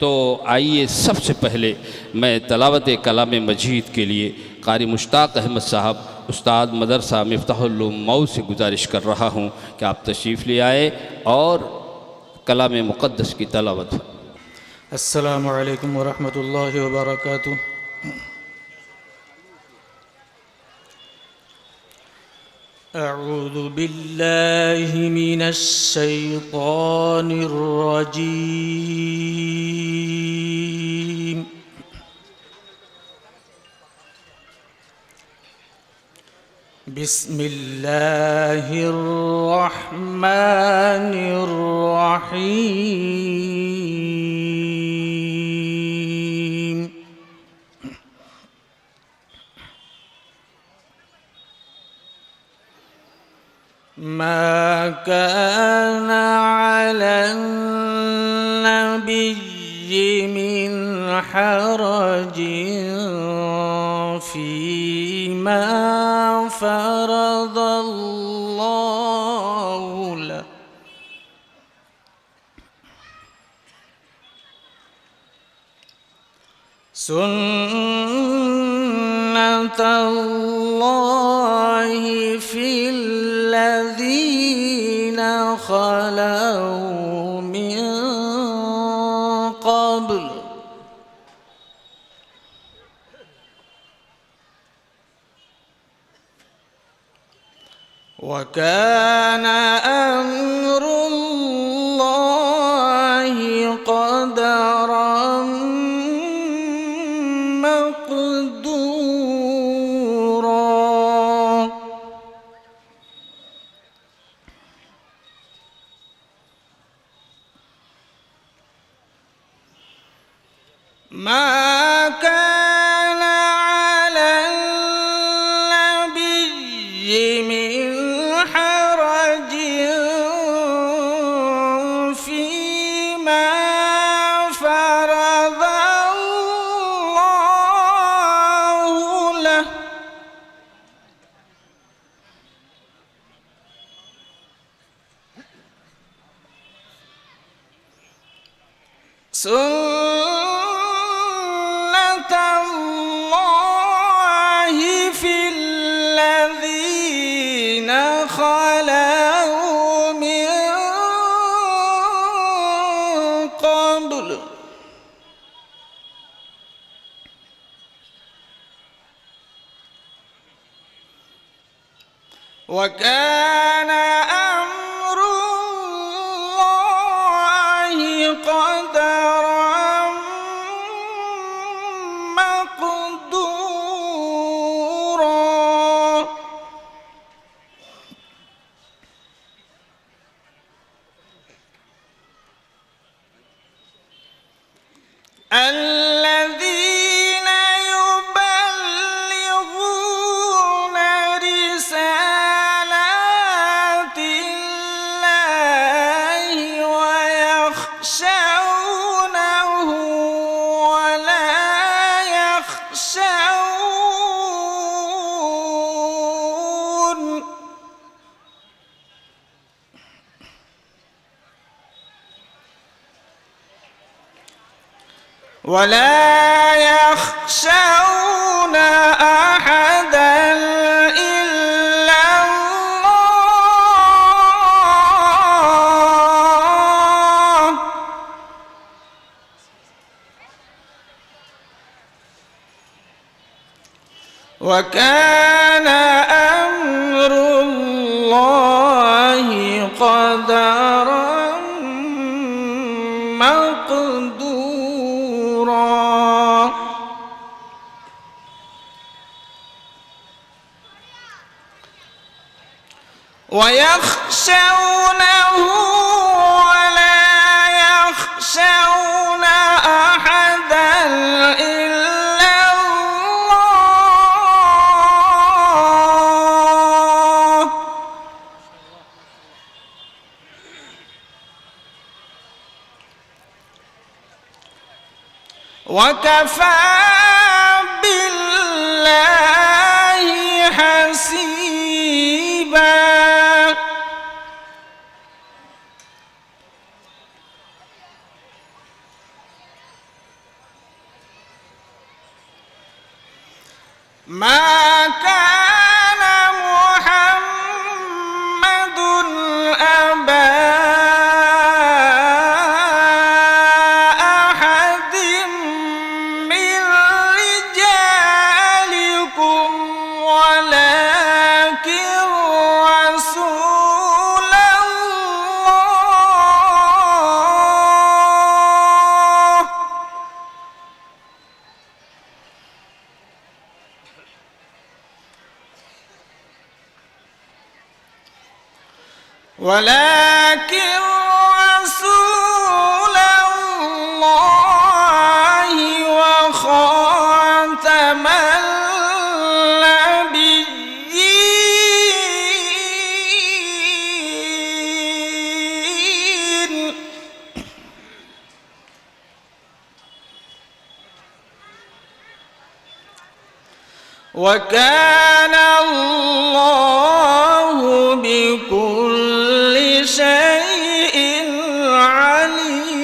तो आइए सबसे पहले मैं तलावत कलाम मजीद के लिए कारी मुश्ताक अहमद साहब उस्ताद मदरसा मिफ्ताहुल उलूम मऊ से गुजारिश कर रहा हूँ कि आप तशरीफ़ ले आए और कलाम मुक़द्दस की तलावत। अस्सलामु अलैकुम व रहमतुल्लाहि व बरकातुहू। अऊज़ु बिल्लाहि मिनश शैतानिर रजीम। बिस्मिल्लाहिर रहमानिर रहीम। मा कान अलन नबिय्यि मिन हरजिन फीमा फरदल्लाहु लह सुन्नतल्लाहि फिल्लज़ीना खलौ मिन क़ब्ल व कान अम्रुल्लाहि क़दरन मक़दूरा। मा कान अलन नबिय्यि मिन हरजिन फीमा फरदल्लाहु लह सुन्नतल्लाहि फिल्लज़ीना खलौ मिन क़ब्ल व कान अम्रुल्लाहि क़दरन मक़दूरा। الذين يبلغون رسالات الله ويخشونه ولا يخشون أحدا إلا الله وكان أمر الله قدرا مقدورا. ويخشونه ولا يخشون أحدا إلا الله وكفى بالله حسيبا. ما كان محمد أبا أحد من رجالكم ولكن رسول الله وخاتم النبيين وكان الله بكل شيء عليما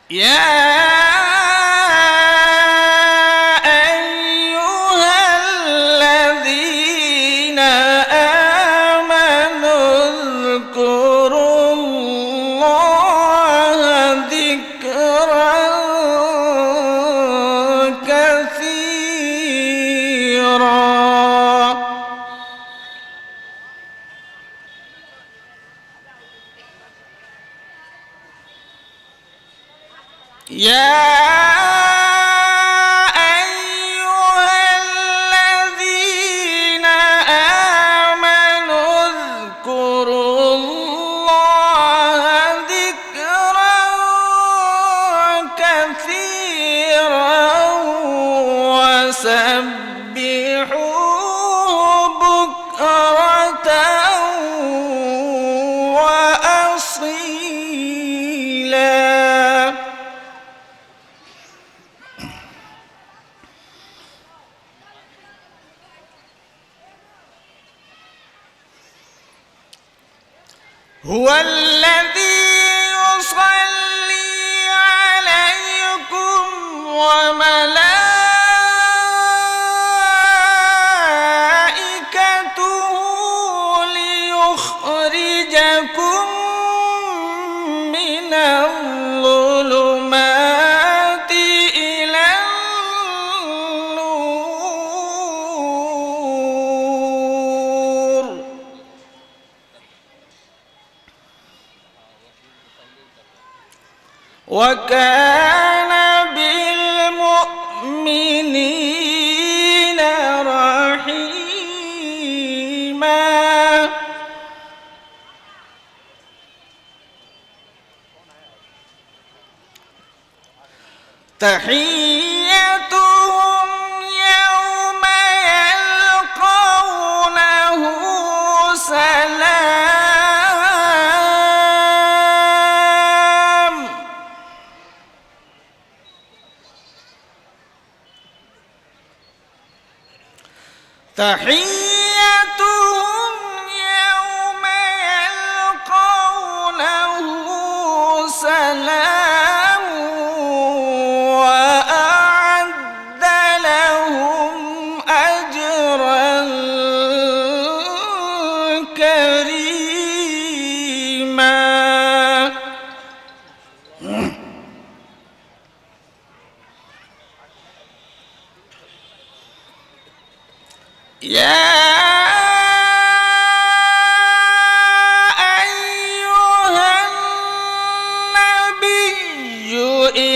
يا أيها الذين آمنوا اذكروا الله ذكرا كثيرا يا أيها الذين آمنوا اذكروا الله ذكرا كثيرا وسبحوه بكرة وأصيلا هو الذي يصلي عليكم وملائكته ليخرجكم من الظلمات إلى النور وكان بالمؤمنين رحيما تحيتهم يوم يلقونه سلام تحيتهم يوم يلقونه سلام وأعد لهم أجرا كريما يا أيها النبي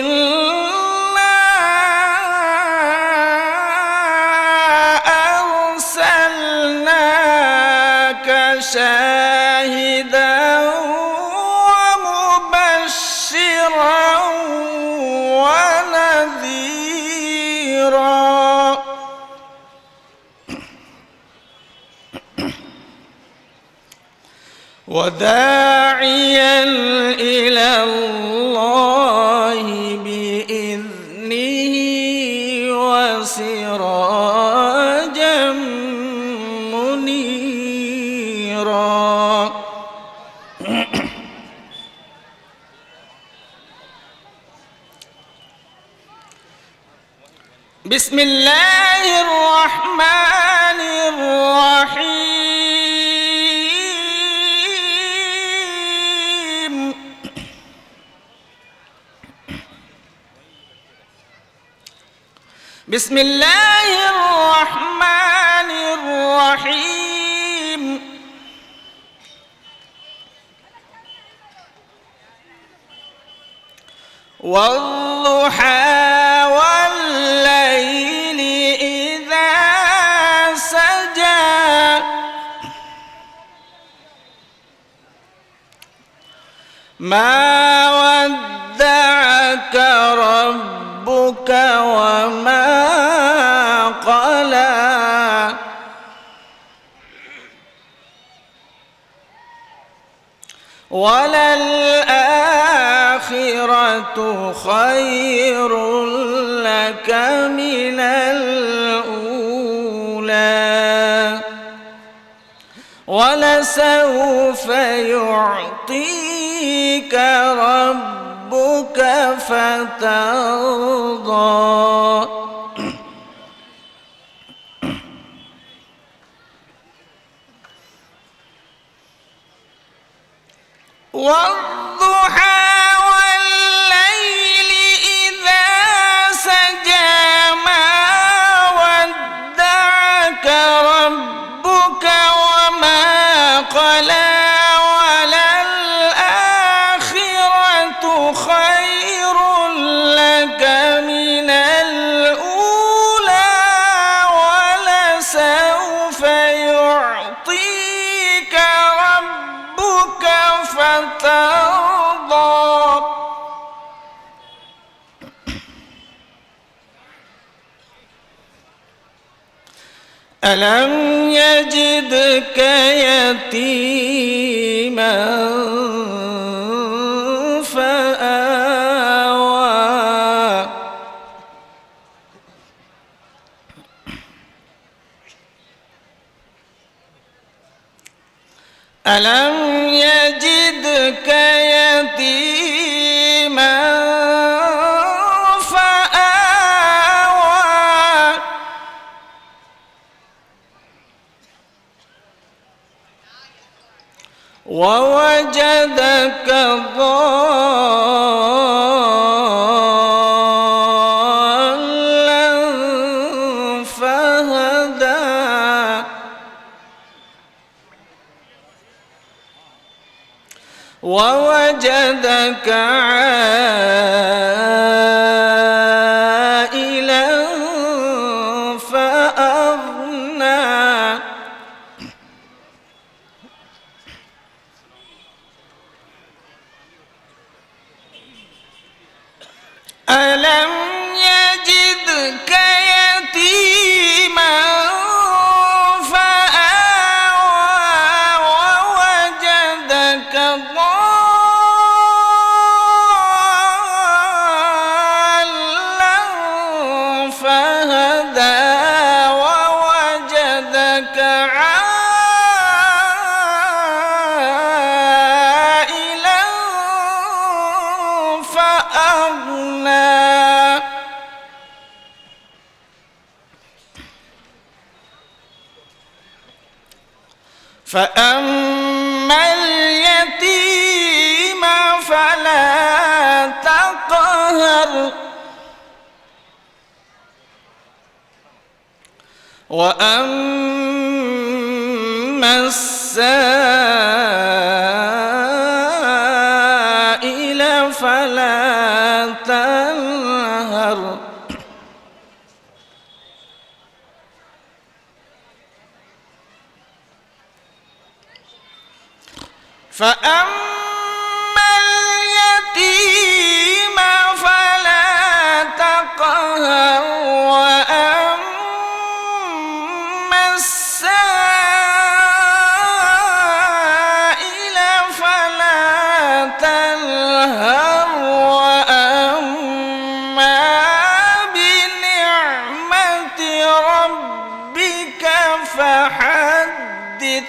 إنا أرسلناك شاهدا ومبشرا ونذيرا وداعيا إلى الله بإذنه وسراجا منيرا بسم الله الرحمن الرحيم بسم الله الرحمن الرحيم والضحى والليل إذا سجى ما ودعك ربك وما قلى وللآخرة خير لك من الأولى ولسوف يعطيك ربك فترضى والضحى والليل إذا سجى ما ودعك ربك وما قلى وللآخرة خير لك من الأولى ولسوف يعطيك ربك فترضى ألم يجدك يتيما فآوى ألم يجدك يتيما فآوى ووجدك ضالا فهدى ووجدك عائلا فأغنى ألم يجدك يتيما فآوى ووجدك ضالا فهدى ووجدك عائلا فأغنى فأما اليتيم فلا تقهر وأما السائل فلا تنهر فأما اليتيم فلا تقهر وأما السائل فلا تنهر وأما بنعمة ربك فحدث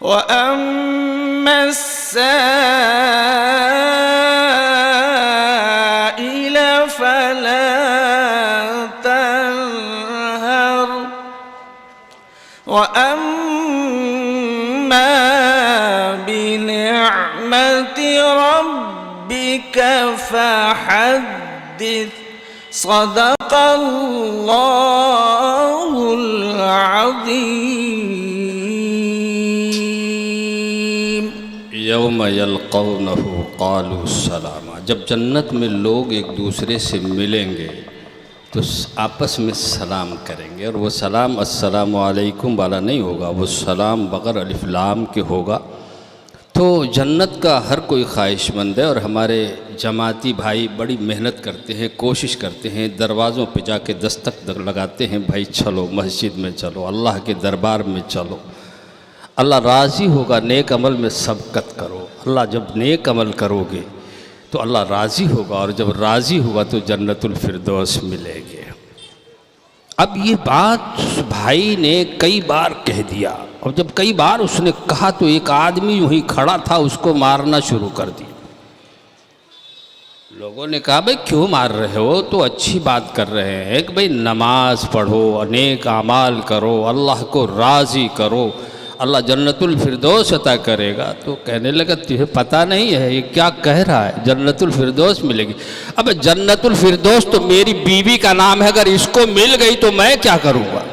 وأما السائل فلا تنهر وأما بنعمة ربك فحدث صدق الله العظيم। यौम यल्क़ौनहु क़ालू सलामा, जब जन्नत में लोग एक दूसरे से मिलेंगे तो आपस में सलाम करेंगे, और वो सलाम अस्सलामु अलैकुम वाला नहीं होगा, वो सलाम बग़ैर अलिफ लाम के होगा। तो जन्नत का हर कोई ख्वाहिशमंद है, और हमारे जमाती भाई बड़ी मेहनत करते हैं, कोशिश करते हैं, दरवाज़ों पे जाके दस्तक लगाते हैं, भाई चलो मस्जिद में चलो, अल्लाह के दरबार में चलो, अल्लाह राज़ी होगा, नेक अमल में सबकत करो। अल्लाह जब नेक अमल करोगे तो अल्लाह राज़ी होगा, और जब राज़ी होगा तो जन्नतुल फिरदौस मिलेगी। अब ये बात भाई ने कई बार कह दिया, और जब कई बार उसने कहा तो एक आदमी यूं ही खड़ा था, उसको मारना शुरू कर दिया। लोगों ने कहा भाई क्यों मार रहे हो, तो अच्छी बात कर रहे हैं कि भाई नमाज पढ़ो, नेक आमाल करो, अल्लाह को राज़ी करो, अल्लाह जन्नतुल फिरदौस अता करेगा। तो कहने लगा तुझे पता नहीं है ये क्या कह रहा है, जन्नतुल फिरदौस मिलेगी। अब जन्नतुल फिरदौस तो मेरी बीवी का नाम है, अगर इसको मिल गई तो मैं क्या करूँगा।